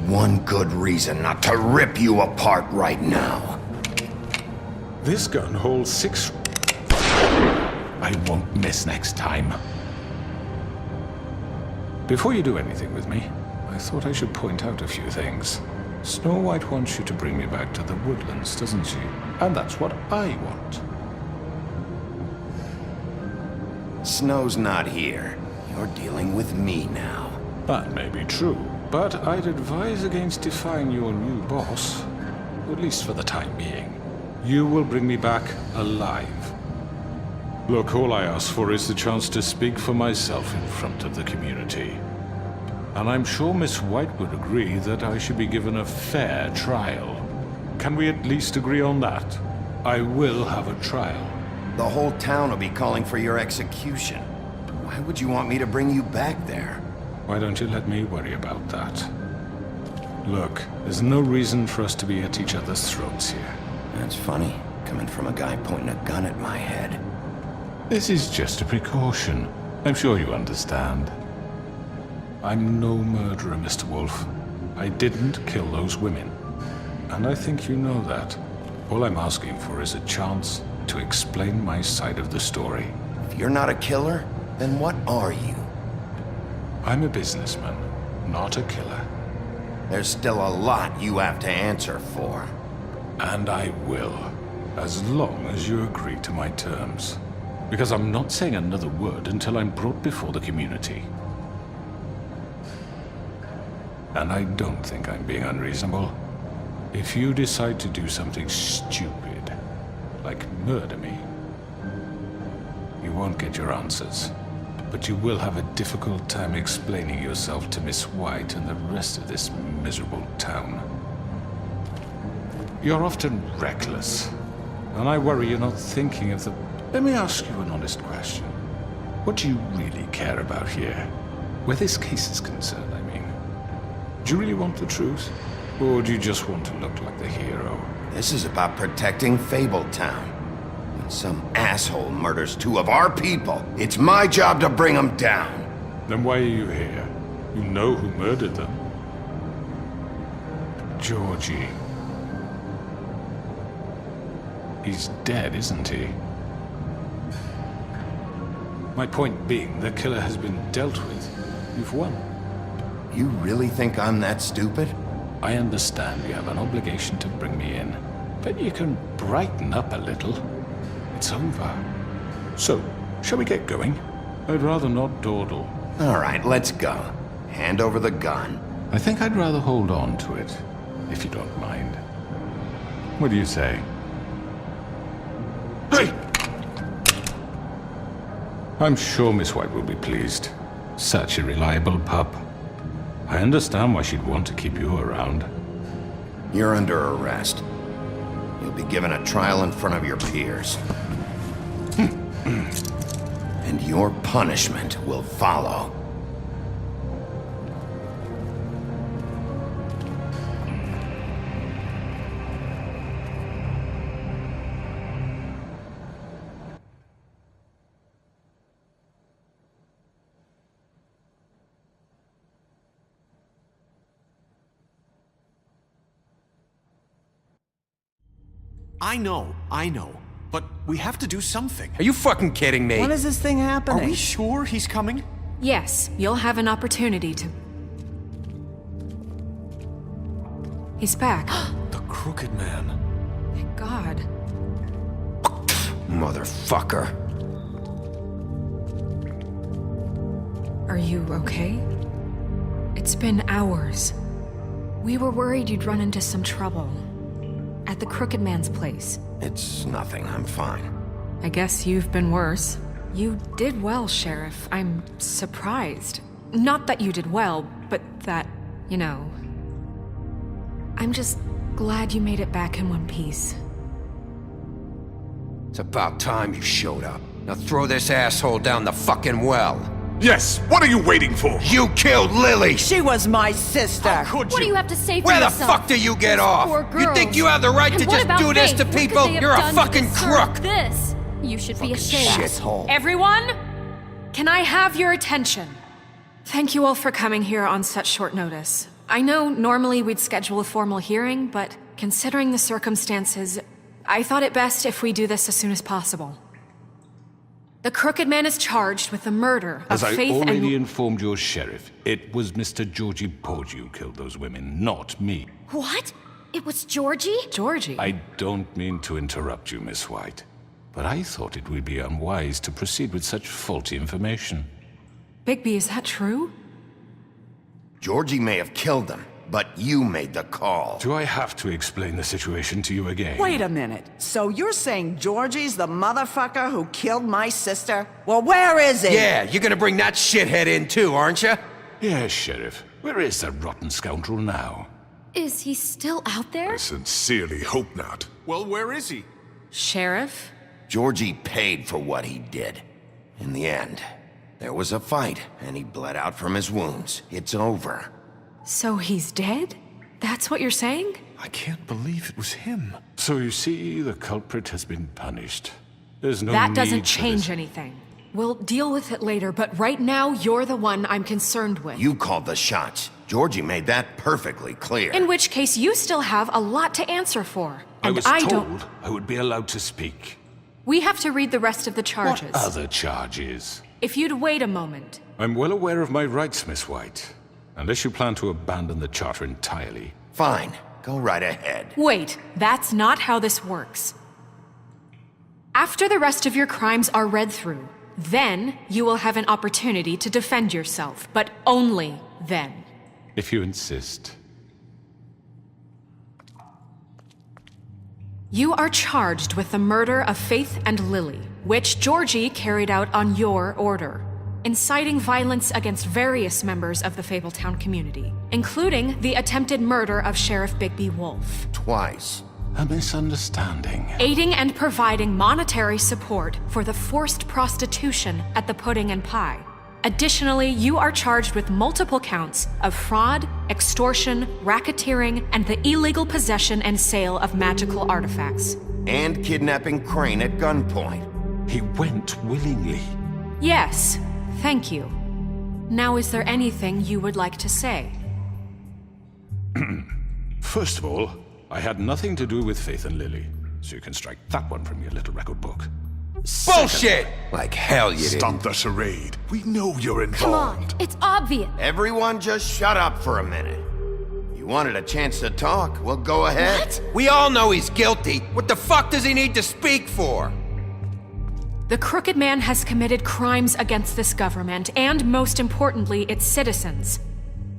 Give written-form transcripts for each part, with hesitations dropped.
one good reason not to rip you apart right now. This gun holds 6... I won't miss next time. Before you do anything with me, I thought I should point out a few things. Snow White wants you to bring me back to the woodlands, doesn't she? And that's what I want. Snow's not here. You're dealing with me now. That may be true, but I'd advise against defying your new boss, at least for the time being. You will bring me back alive. Look, all I ask for is the chance to speak for myself in front of the community. And I'm sure Miss White would agree that I should be given a fair trial. Can we at least agree on that? I will have a trial. The whole town will be calling for your execution. Why would you want me to bring you back there? Why don't you let me worry about that? Look, there's no reason for us to be at each other's throats here. That's funny, coming from a guy pointing a gun at my head. This is just a precaution. I'm sure you understand. I'm no murderer, Mr. Wolf. I didn't kill those women. And I think you know that. All I'm asking for is a chance to explain my side of the story. If you're not a killer, then what are you? I'm a businessman, not a killer. There's still a lot you have to answer for. And I will, as long as you agree to my terms. Because I'm not saying another word until I'm brought before the community. And I don't think I'm being unreasonable. If you decide to do something stupid, like murder me, you won't get your answers. But you will have a difficult time explaining yourself to Miss White and the rest of this miserable town. You're often reckless, and I worry you're not thinking of the... Let me ask you an honest question. What do you really care about here? Where this case is concerned, I mean. Do you really want the truth? Or do you just want to look like the hero? This is about protecting Fabletown. When some asshole murders two of our people, it's my job to bring them down. Then why are you here? You know who murdered them. Georgie. He's dead, isn't he? My point being, the killer has been dealt with. You've won. You really think I'm that stupid? I understand you have an obligation to bring me in, but you can brighten up a little. It's over. So, shall we get going? I'd rather not dawdle. All right, let's go. Hand over the gun. I think I'd rather hold on to it, if you don't mind. What do you say? Hey! I'm sure Miss White will be pleased. Such a reliable pup. I understand why she'd want to keep you around. You're under arrest. You'll be given a trial in front of your peers. And your punishment will follow. I know. But we have to do something. Are you fucking kidding me? When is this thing happening? Are we sure he's coming? Yes, you'll have an opportunity to... He's back. The Crooked Man. Thank God. Motherfucker. Are you okay? It's been hours. We were worried you'd run into some trouble. At the Crooked Man's place. It's nothing, I'm fine. I guess you've been worse. You did well, Sheriff. I'm surprised. Not that you did well, but that, you know... I'm just glad you made it back in one piece. It's about time you showed up. Now throw this asshole down the fucking well. Yes, what are you waiting for? You killed Lily! She was my sister. How could What do you? you have to say for Where the yourself? fuck do you get off? Poor You think girls. you have the right And to what just about do this Faith? to What could people? they have You're a done to fucking deserve crook! This. You should be ashamed. Shithole. Everyone, can I have your attention? Thank you all for coming here on such short notice. I know normally we'd schedule a formal hearing, but considering the circumstances, I thought it best if we do this as soon as possible. The Crooked Man is charged with the murder of As I Faith already and... informed your sheriff, it was Mr. Georgie Porgy who killed those women, not me. What? It was Georgie? Georgie? I don't mean to interrupt you, Miss White, but I thought it would be unwise to proceed with such faulty information. Bigby, is that true? Georgie may have killed them, but you made the call. Do I have to explain the situation to you again? Wait a minute. So you're saying Georgie's the motherfucker who killed my sister? Well, where is he? Yeah, you're gonna bring that shithead in too, aren't you? Yes, Sheriff. Where is that rotten scoundrel now? Is he still out there? I sincerely hope not. Well, where is he? Sheriff? Georgie paid for what he did. In the end, there was a fight, and he bled out from his wounds. It's over. So he's dead? That's what you're saying? I can't believe it was him. So you see, the culprit has been punished. There's no That need doesn't for change this. anything. We'll deal with it later, but right now, you're the one I'm concerned with. You called the shots. Georgie made that perfectly clear. In which case, you still have a lot to answer for. I And was don't... told I would be allowed to speak. We have to read the rest of the charges. What other charges? If you'd wait a moment. I'm well aware of my rights, Miss White. Unless you plan to abandon the charter entirely. Fine. Go right ahead. Wait, that's not how this works. After the rest of your crimes are read through, then you will have an opportunity to defend yourself, but only then. If you insist. You are charged with the murder of Faith and Lily, which Georgie carried out on your order, inciting violence against various members of the Fabletown community, including the attempted murder of Sheriff Bigby Wolf. Twice. A misunderstanding. Aiding and providing monetary support for the forced prostitution at the Pudding and Pie. Additionally, you are charged with multiple counts of fraud, extortion, racketeering, and the illegal possession and sale of magical artifacts. And kidnapping Crane at gunpoint. He went willingly. Yes, thank you. Now, is there anything you would like to say? First of all, I had nothing to do with Faith and Lily, so you can strike that one from your little record book. Bullshit! Like hell you didn't. Stop the charade. We know you're Come involved. on, it's obvious. Everyone just shut up for a minute. You wanted a chance to talk? Well, go ahead. What? We all know he's guilty. What the fuck does he need to speak for? The Crooked Man has committed crimes against this government and, most importantly, its citizens.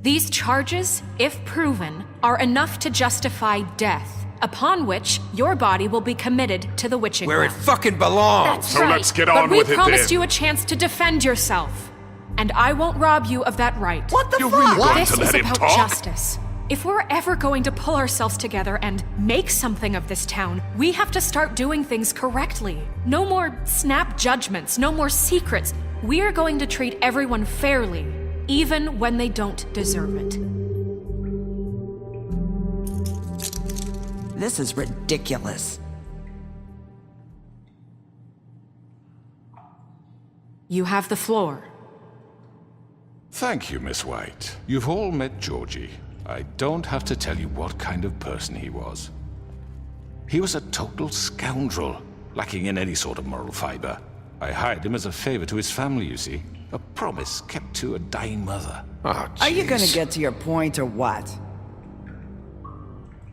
These charges, if proven, are enough to justify death, upon which your body will be committed to the witching Where it well. fucking belongs. That's So right. let's get But on we with it promised then. you a chance to defend yourself, and I won't rob you of that right. What the You're fuck? really going This to is let him about talk? justice. If we're ever going to pull ourselves together and make something of this town, we have to start doing things correctly. No more snap judgments, no more secrets. We're going to treat everyone fairly, even when they don't deserve it. This is ridiculous. You have the floor. Thank you, Miss White. You've all met Georgie. I don't have to tell you what kind of person he was. He was a total scoundrel, lacking in any sort of moral fiber. I hired him as a favor to his family, you see. A promise kept to a dying mother. Oh, Are you gonna jeez. get to your point or what?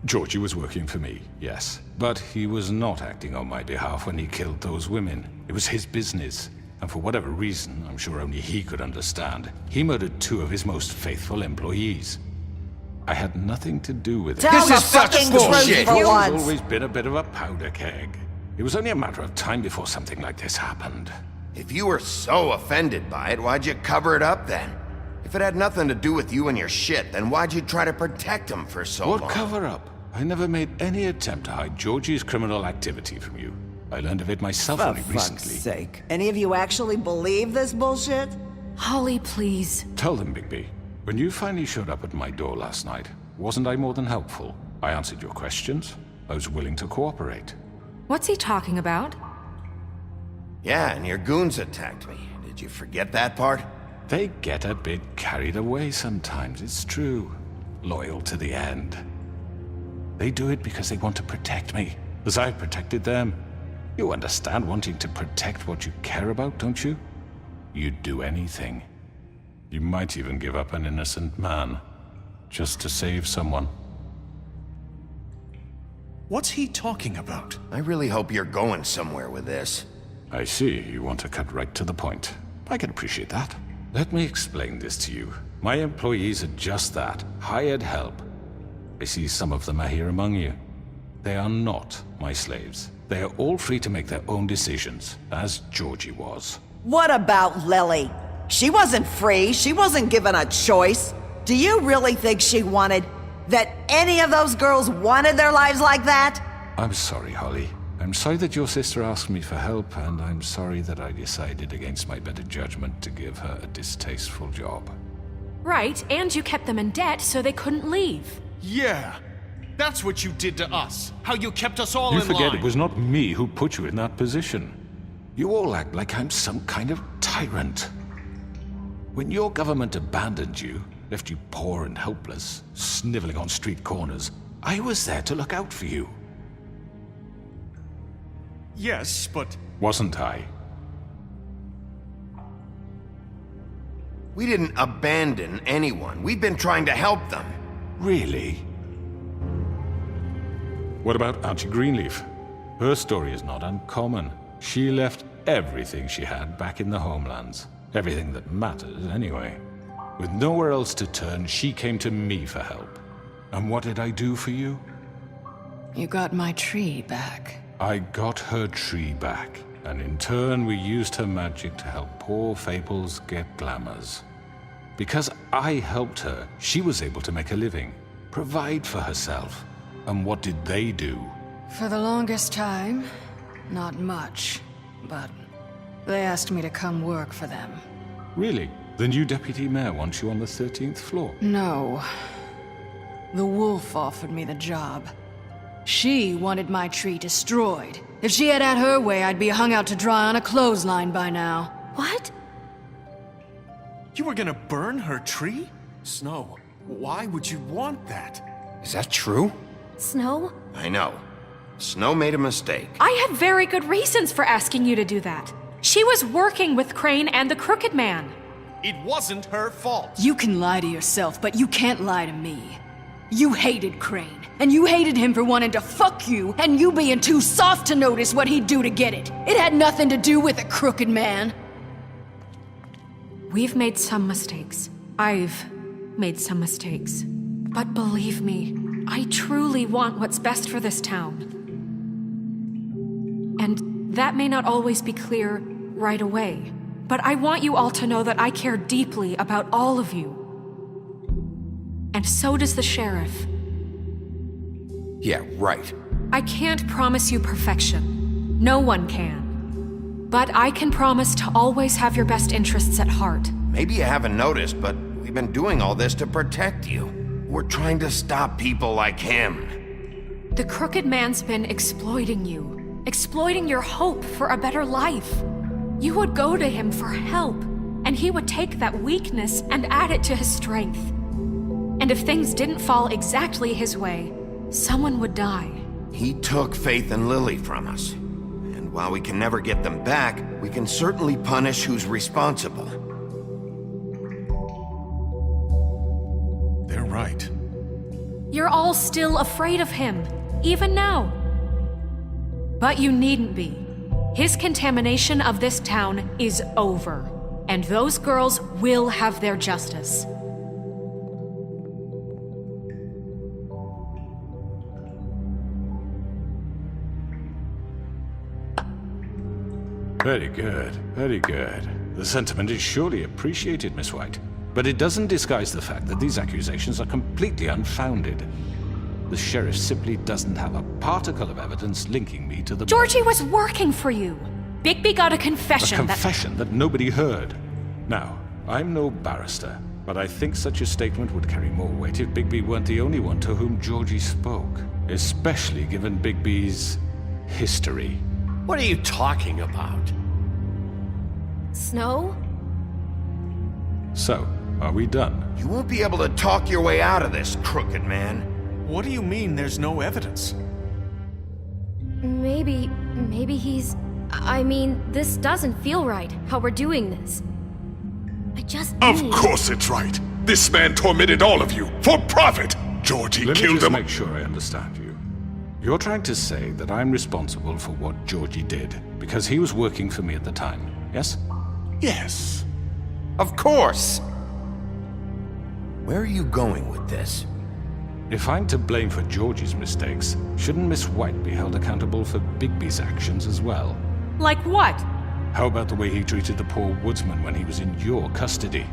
Georgie was working for me, yes. But he was not acting on my behalf when he killed those women. It was his business. And for whatever reason, I'm sure only he could understand, he murdered 2 of his most faithful employees. I had nothing to do with it. Tell This the is such fucking bullshit. truth for You've once. always been a bit of a powder keg. It was only a matter of time before something like this happened. If you were so offended by it, why'd you cover it up then? If it had nothing to do with you and your shit, then why'd you try to protect him for so What long? cover up? I never made any attempt to hide Georgie's criminal activity from you. I learned of it myself For only fuck's recently. sake. Any of you actually believe this bullshit? Holly, please. Tell them, Bigby. When you finally showed up at my door last night, wasn't I more than helpful? I answered your questions. I was willing to cooperate. What's he talking about? Yeah, and your goons attacked me. Did you forget that part? They get a bit carried away sometimes, it's true. loyal to the end. They do it because they want to protect me, as I've protected them. You understand wanting to protect what you care about, don't you? You'd do anything. You might even give up an innocent man, just to save someone. What's he talking about? I really hope you're going somewhere with this. I see you want to cut right to the point. I can appreciate that. Let me explain this to you. My employees are just that, hired help. I see some of them are here among you. They are not my slaves. They are all free to make their own decisions, as Georgie was. What about Lily? She wasn't free. She wasn't given a choice. Do you really think she wanted... that any of those girls wanted their lives like that? I'm sorry, Holly. I'm sorry that your sister asked me for help, and I'm sorry that I decided against my better judgment to give her a distasteful job. Right, and you kept them in debt so they couldn't leave. Yeah, that's what you did to us. How you kept us all You in line. forget it was not me who put you in that position. You all act like I'm some kind of tyrant. When your government abandoned you, left you poor and helpless, sniveling on street corners, I was there to look out for you. Yes, but... Wasn't I? We didn't abandon anyone. We've been trying to help them. Really? What about Auntie Greenleaf? Her story is not uncommon. She left everything she had back in the homelands. Everything that mattered, anyway. With nowhere else to turn, she came to me for help. And what did I do for you? You got my tree back. I got her tree back, and in turn we used her magic to help poor Fables get glamours. Because I helped her, she was able to make a living, provide for herself. And what did they do? For the longest time, not much. But they asked me to come work for them. Really? The new deputy mayor wants you on the 13th floor? No. The wolf offered me the job. She wanted my tree destroyed. If she had her way, I'd be hung out to dry on a clothesline by now. What? You were gonna burn her tree? Snow, why would you want that? Is that true? Snow? I know. Snow made a mistake. I had very good reasons for asking you to do that. She was working with Crane and the Crooked Man. It wasn't her fault. You can lie to yourself, but you can't lie to me. You hated Crane, and you hated him for wanting to fuck you, and you being too soft to notice what he'd do to get it. It had nothing to do with the Crooked Man. We've made some mistakes. I've made some mistakes. But believe me, I truly want what's best for this town. And that may not always be clear right away. But I want you all to know that I care deeply about all of you. And so does the sheriff. Yeah, right. I can't promise you perfection. No one can. But I can promise to always have your best interests at heart. Maybe you haven't noticed, but we've been doing all this to protect you. We're trying to stop people like him. The Crooked Man's been exploiting you. Exploiting your hope for a better life. You would go to him for help, and he would take that weakness and add it to his strength. And if things didn't fall exactly his way, someone would die. He took Faith and Lily from us. And while we can never get them back, we can certainly punish who's responsible. They're right. You're all still afraid of him, even now. But you needn't be. His contamination of this town is over, and those girls will have their justice. Very good, very good. The sentiment is surely appreciated, Miss White. But it doesn't disguise the fact that these accusations are completely unfounded. The sheriff simply doesn't have a particle of evidence linking me to the... Georgie was working for you. Bigby got a confession A confession that nobody heard. Now, I'm no barrister, but I think such a statement would carry more weight if Bigby weren't the only one to whom Georgie spoke. Especially given Bigby's history. What are you talking about? Snow? So, Are we done? You won't be able to talk your way out of this, crooked man. What do you mean there's no evidence? Maybe he's... I mean, this doesn't feel right, how we're doing this. I just Of need... course it's right. This man tormented all of you for profit. Georgie Let me killed just him. make sure I understand you. You're trying to say that I'm responsible for what Georgie did because he was working for me at the time, yes? Yes. Of course! Where are you going with this? If I'm to blame for Georgie's mistakes, shouldn't Miss White be held accountable for Bigby's actions as well? Like what? How about the way he treated the poor woodsman when he was in your custody?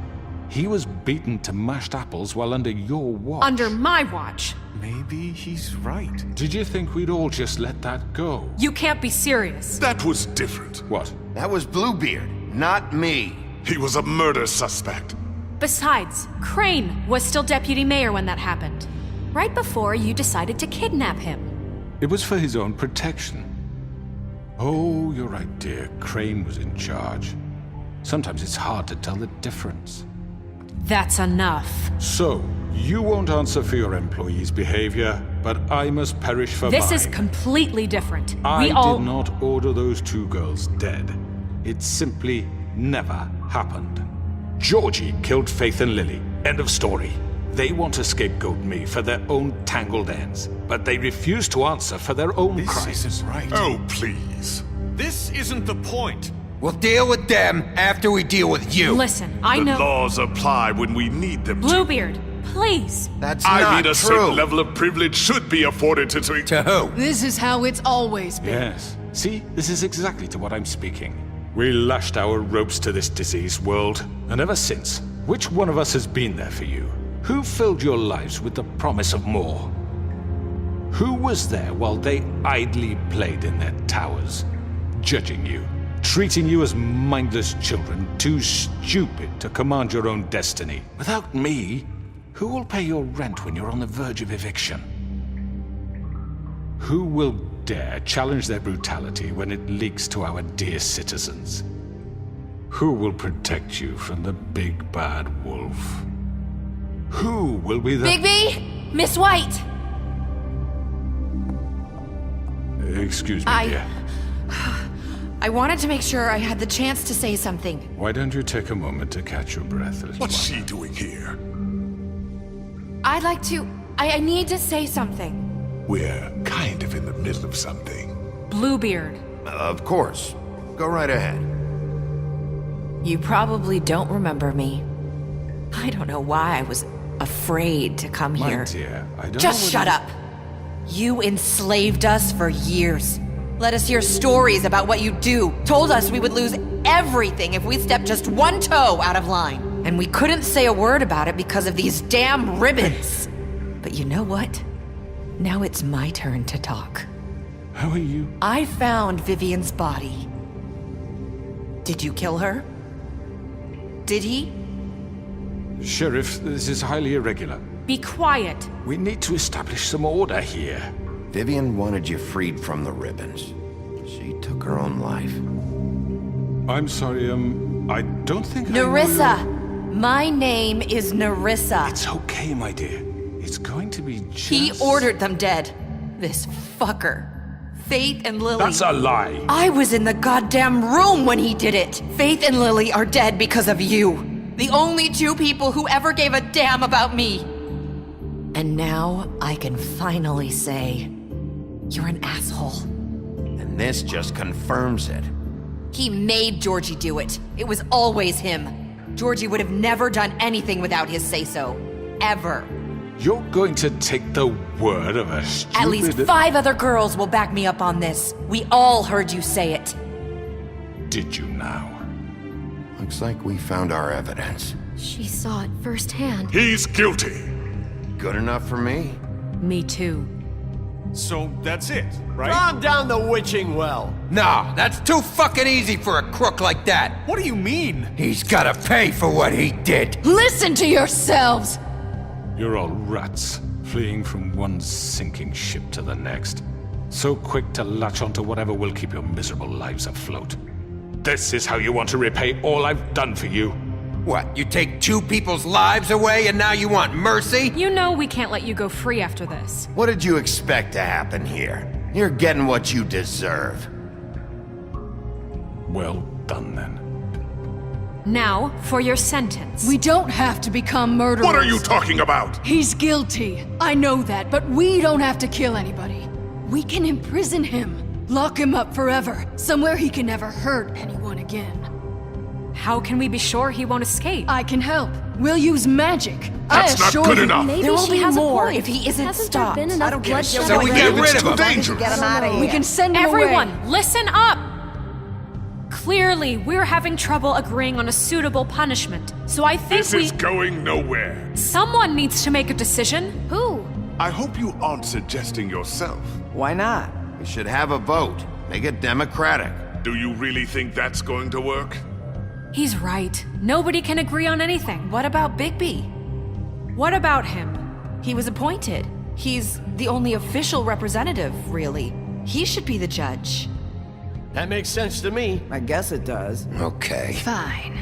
He was beaten to mashed apples while under your watch. Under my watch. Maybe he's right. Did you think we'd all just let that go? You can't be serious. That was different. What? That was Bluebeard, not me. He was a murder suspect. Besides, Crane was still deputy mayor when that happened. Right before you decided to kidnap him. It was for his own protection. Oh, you're right, dear. Crane was in charge. Sometimes it's hard to tell the difference. That's enough. So, you won't answer for your employees' behavior, but I must perish for This mine. is completely different. I We all... did not order those two girls dead. It simply never happened. Georgie killed Faith and Lily. End of story. They want to scapegoat me for their own tangled ends, but they refuse to answer for their own This crimes. isn't right. Oh, please. This isn't the point. We'll deal with them after we deal with you. Listen, I The know... laws apply when we need them to. Bluebeard, please. That's I not mean, a true. certain level of privilege should be afforded to... To who? This is how it's always been. Yes. See, this is exactly to what I'm speaking. We lashed our ropes to this diseased world, and ever since, which one of us has been there for you? Who filled your lives with the promise of more? Who was there while they idly played in their towers, judging you, treating you as mindless children, too stupid to command your own destiny? Without me, who will pay your rent when you're on the verge of eviction? Who will dare challenge their brutality when it leaks to our dear citizens? Who will protect you from the big bad wolf? Who will be the... Bigby! Miss White! Excuse me, dear. I wanted to make sure I had the chance to say something. Why don't you take a moment to catch your breath, little What's one? she doing here? I'd like to... I need to say something. We're kind of in the middle of something. Bluebeard. Of course. Go right ahead. You probably don't remember me. I don't know why I was afraid to come My here. dear, I don't Just know shut whether- up. You enslaved us for years. Let us hear stories about what you do. Told us we would lose everything if we stepped just one toe out of line. And we couldn't say a word about it because of these damn ribbons. But you know what? Now it's my turn to talk. How are you? I found Vivian's body. Did you kill her? Did he? Sheriff, this is highly irregular. Be quiet. We need to establish some order here. Vivian wanted you freed from the ribbons. She took her own life. I'm sorry, I don't think I know Nerissa! your- My name is Nerissa. It's okay, my dear. It's going to be just... He ordered them dead. This fucker. Faith and Lily. That's a lie! I was in the goddamn room when he did it. Faith and Lily are dead because of you. The only two people who ever gave a damn about me. And now I can finally say, you're an asshole. And this just confirms it. He made Georgie do it. It was always him. Georgie would have never done anything without his say-so. Ever. You're going to take the word of a stupid... At least 5 other girls will back me up on this. We all heard you say it. Did you now? Looks like we found our evidence. She saw it firsthand. He's guilty. Good enough for me. Me too. So that's it, right? Calm down the witching well. No, that's too fucking easy for a crook like that. What do you mean? He's gotta pay for what he did. Listen to yourselves! You're all rats, fleeing from one sinking ship to the next. So quick to latch onto whatever will keep your miserable lives afloat. This is how you want to repay all I've done for you? What, you take 2 people's lives away and now you want mercy? You know we can't let you go free after this. What did you expect to happen here? You're getting what you deserve. Well done, then. Now, for your sentence. We don't have to become murderers. What are you talking about? He's guilty. I know that, but we don't have to kill anybody. We can imprison him. Lock him up forever. Somewhere he can never hurt anyone again. How can we be sure he won't escape? I can help. We'll use magic. That's I not assure good you. enough. Maybe There will she be has more a point. if he isn't Hasn't stopped. there been I enough don't give a bloodshed shit So what we they get do. rid of him. It's too dangerous. Get him out of here. We can send him Everyone, away. listen up! Clearly, we're having trouble agreeing on a suitable punishment. So I think This is going nowhere. someone needs to make a decision. Who? I hope you aren't suggesting yourself. Why not? We should have a vote. Make it democratic. Do you really think that's going to work? He's right. Nobody can agree on anything. What about Bigby? What about him? He was appointed. He's the only official representative, really. He should be the judge. That makes sense to me. I guess it does. Okay. Fine.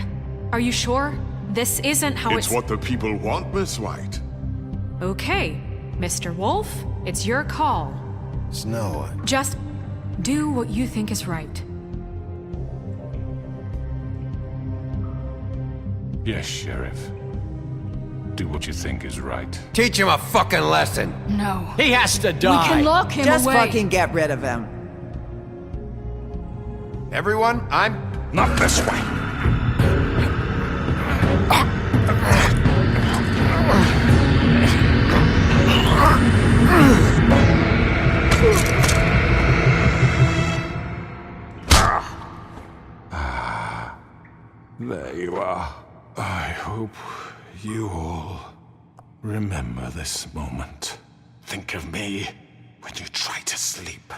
Are you sure? This isn't how It's what the people want, Miss White. Okay, Mr. Wolf, it's your call. Snow, Just do what you think is right. Yes, Sheriff. Do what you think is right. Teach him a fucking lesson. No. He has to We die. can lock him Just away. fucking get rid of him. everyone, I'm... Not this way. There you are. I hope you all remember this moment. Think of me when you try to sleep.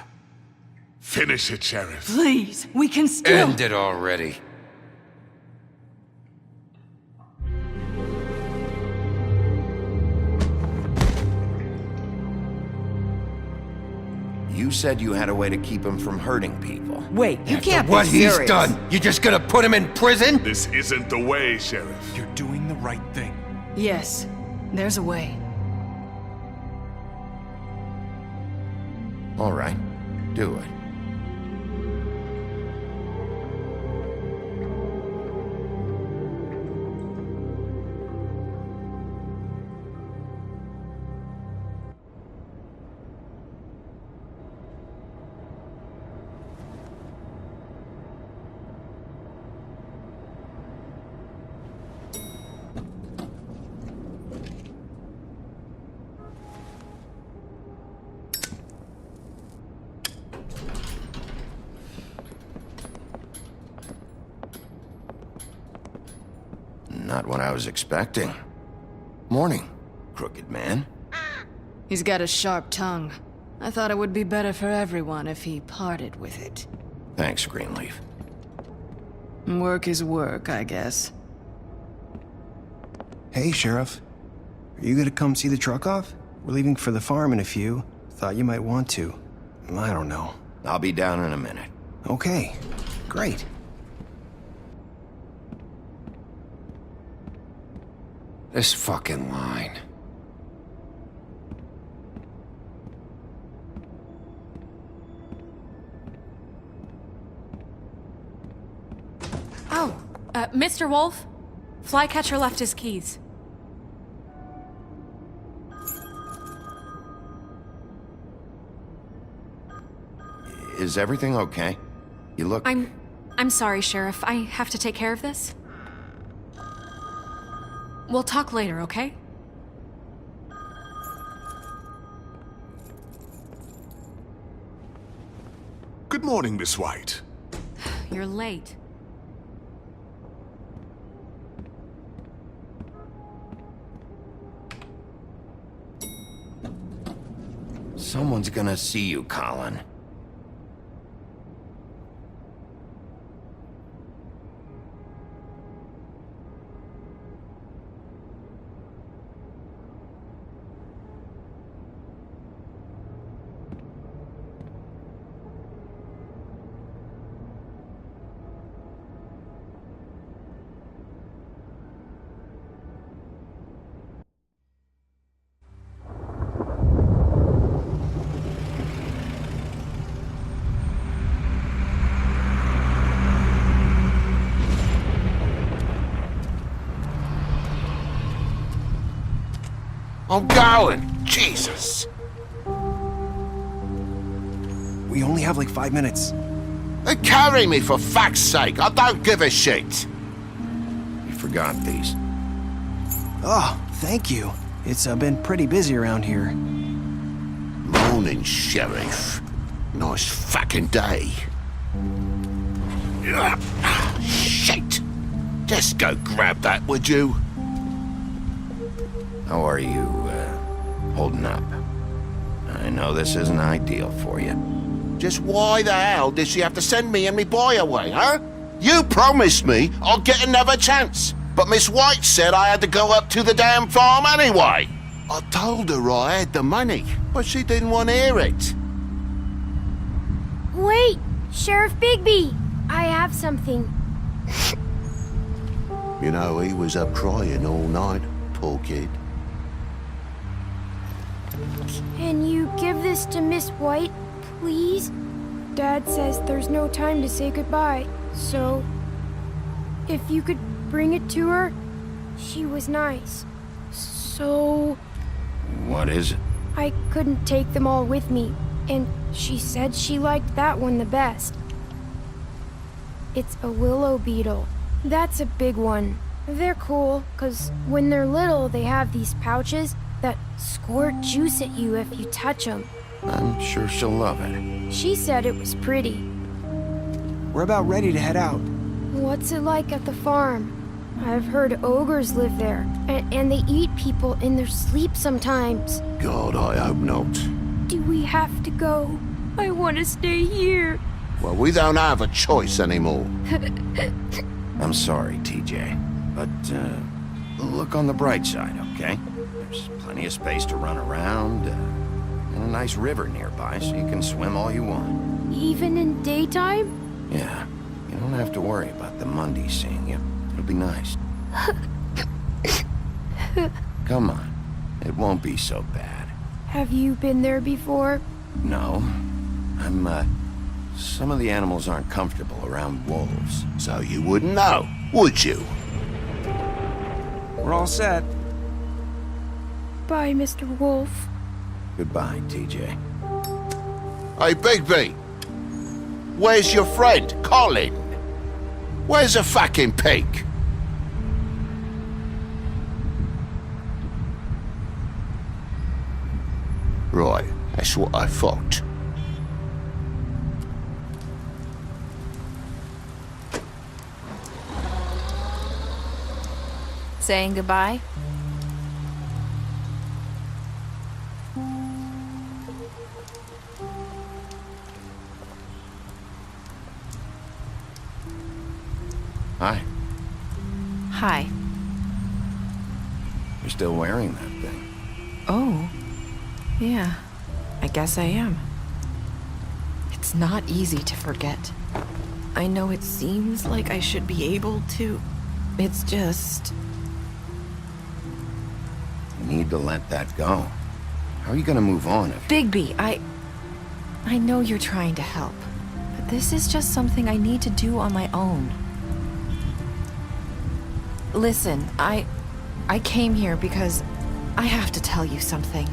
Finish it, Sheriff. Please, we can still. End it already. You said you had a way to keep him from hurting people. Wait, you can't be What he's serious. done, you just gonna put him in prison? This isn't the way, Sheriff. You're doing the right thing. Yes, there's a way. All right, do it. Not what I was expecting. Morning, crooked man. He's got a sharp tongue. I thought it would be better for everyone if he parted with it. Thanks, Greenleaf. Work is work, I guess. Hey, Sheriff. Are you gonna come see the truck off? We're leaving for the farm in a few. Thought you might want to. I don't know. I'll be down in a minute. Okay, great. This fucking line. Oh, Mr. Wolf, Flycatcher left his keys. Is everything okay? You look... I'm sorry, Sheriff. I have to take care of this. We'll talk later, okay? Good morning, Miss White. You're late. Someone's gonna see you, Colin. I'm going. Jesus. We only have like 5 minutes. Carry me for fuck's sake. I don't give a shit. You forgot these. Oh, thank you. It's been pretty busy around here. Morning, Sheriff. Nice fucking day. Shit. Just go grab that, would you? How are you, holding up? I know this isn't ideal for you. Just why the hell did she have to send me and me boy away, huh? You promised me I'll get another chance, but Miss White said I had to go up to the damn farm anyway. I told her I had the money, but she didn't want to hear it. Wait, Sheriff Bigby, I have something. You know, he was up crying all night, poor kid. Can you give this to Miss White, please? Dad says there's no time to say goodbye, so if you could bring it to her, she was nice. So What is it? I couldn't take them all with me, and she said she liked that one the best. It's a willow beetle. That's a big one. They're cool, 'cause when they're little, they have these pouches that squirt juice at you if you touch them. I'm sure she'll love it. She said it was pretty. We're about ready to head out. What's it like at the farm? I've heard ogres live there, and they eat people in their sleep sometimes. God, I hope not. Do we have to go? I want to stay here. Well, we don't have a choice anymore. I'm sorry, TJ, but, look on the bright side, okay? There's plenty of space to run around, and a nice river nearby, so you can swim all you want. Even in daytime? Yeah, you don't have to worry about the Mundy seeing you. It'll be nice. Come on, it won't be so bad. Have you been there before? No, some of the animals aren't comfortable around wolves. So you wouldn't know, would you? We're all set. Bye, Mr. Wolf. Goodbye, TJ. Hey, Bigby. Where's your friend, Colin? Where's the fucking pig? Right, that's what I thought. Saying goodbye? Hi. Hi. You're still wearing that thing. Oh. Yeah. I guess I am. It's not easy to forget. I know it seems like I should be able to. It's just... You need to let that go. How are you gonna move on if... Bigby, I know you're trying to help, but this is just something I need to do on my own. Listen, I came here because I have to tell you something.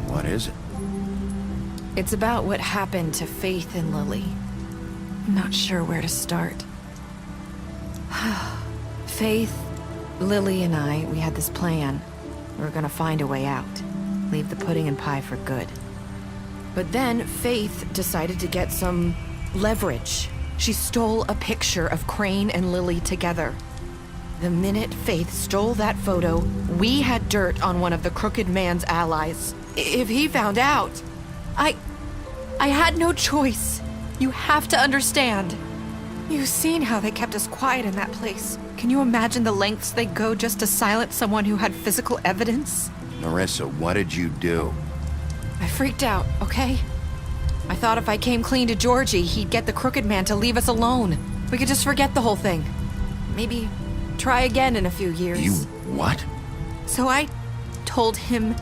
What is it? It's about what happened to Faith and Lily. I'm not sure where to start. Faith, Lily, and I, we had this plan. We were gonna find a way out. Leave the pudding and pie for good. But then Faith decided to get some leverage. She stole a picture of Crane and Lily together. The minute Faith stole that photo, we had dirt on one of the Crooked Man's allies. If he found out, I had no choice. You have to understand. You've seen how they kept us quiet in that place. Can you imagine the lengths they go just to silence someone who had physical evidence? Narissa, what did you do? I freaked out, okay? I thought if I came clean to Georgie, he'd get the Crooked Man to leave us alone. We could just forget the whole thing. Maybe try again in a few years. You what? So I told him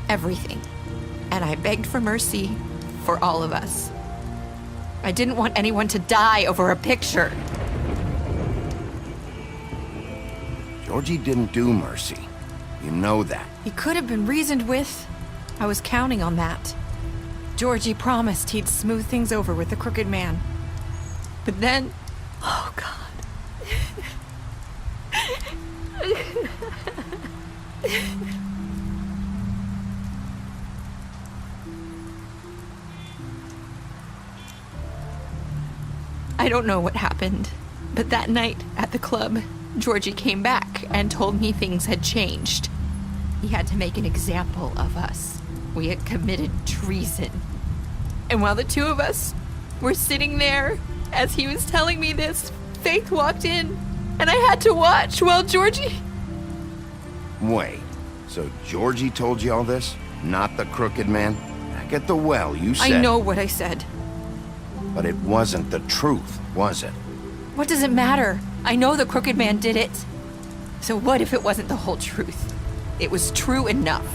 everything. And I begged for mercy for all of us. I didn't want anyone to die over a picture. Georgie didn't do mercy. You know that. He could have been reasoned with. I was counting on that. Georgie promised he'd smooth things over with the Crooked Man. But then... Oh, God. I don't know what happened, but that night at the club, Georgie came back and told me things had changed. He had to make an example of us. We had committed treason. And while the two of us were sitting there, as he was telling me this, Faith walked in, and I had to watch while Georgie... Wait, so Georgie told you all this? Not the Crooked Man? Back at the well, you said... I know what I said. But it wasn't the truth, was it? What does it matter? I know the Crooked Man did it. So what if it wasn't the whole truth? It was true enough.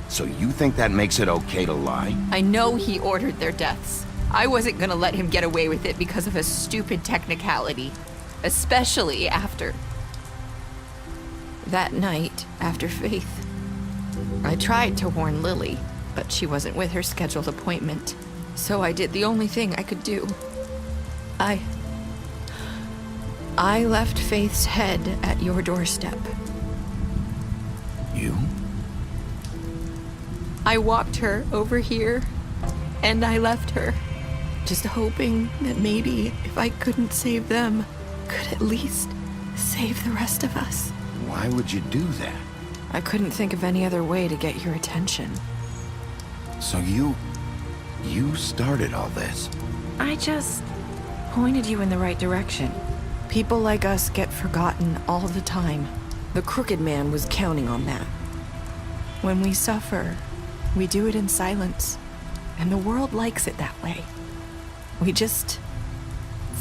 So you think that makes it okay to lie? I know he ordered their deaths. I wasn't gonna let him get away with it because of a stupid technicality. Especially after... that night, after Faith. I tried to warn Lily, but she wasn't with her scheduled appointment. So I did the only thing I could do. I left Faith's head at your doorstep. You? I walked her over here, and I left her, just hoping that maybe if I couldn't save them, could at least save the rest of us. Why would you do that? I couldn't think of any other way to get your attention. So you started all this? I just pointed you in the right direction. People like us get forgotten all the time. The Crooked Man was counting on that. When we suffer, we do it in silence, and the world likes it that way. We just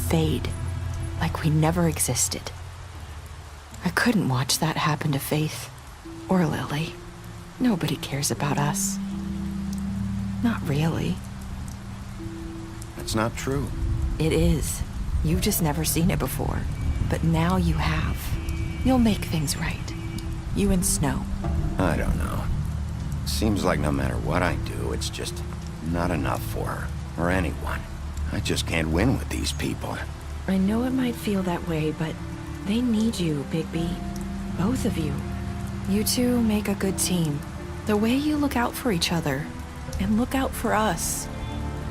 fade, like we never existed. I couldn't watch that happen to Faith, or Lily. Nobody cares about us. Not really. That's not true. It is. You've just never seen it before. But now you have. You'll make things right. You and Snow. I don't know. Seems like no matter what I do, it's just not enough for her, or anyone. I just can't win with these people. I know it might feel that way, but they need you, Bigby. Both of you. You two make a good team. The way you look out for each other, and look out for us.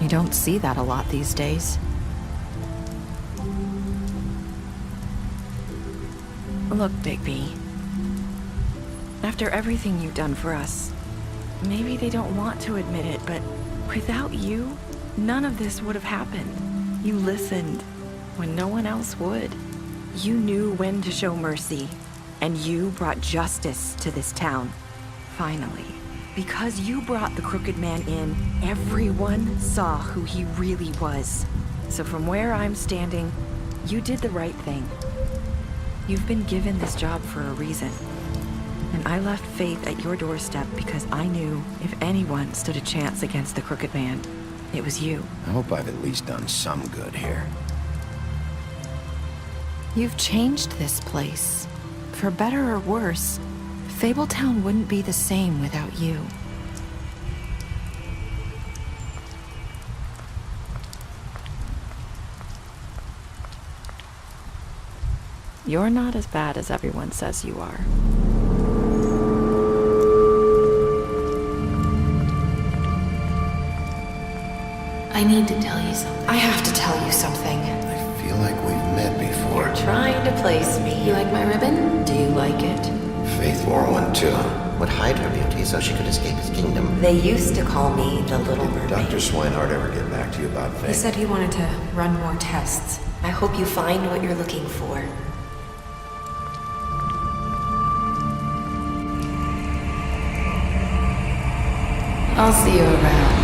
You don't see that a lot these days. Look, Bigby. After everything you've done for us, maybe they don't want to admit it, but without you, none of this would have happened. You listened when no one else would. You knew when to show mercy, and you brought justice to this town. Finally. Because you brought the Crooked Man in, everyone saw who he really was. So from where I'm standing, you did the right thing. You've been given this job for a reason. And I left Faith at your doorstep because I knew if anyone stood a chance against the Crooked Man, it was you. I hope I've at least done some good here. You've changed this place. For better or worse, Fabletown wouldn't be the same without you. You're not as bad as everyone says you are. I need to tell you something. I have to tell you something. I feel like we've met before. You're trying to place me. You like my ribbon? Do you like it? Faith Morrowind, too, would hide her beauty so she could escape his kingdom. They used to call me the Little Mermaid. Did Dr. Swinehart ever get back to you about Faith? He said he wanted to run more tests. I hope you find what you're looking for. I'll see you around.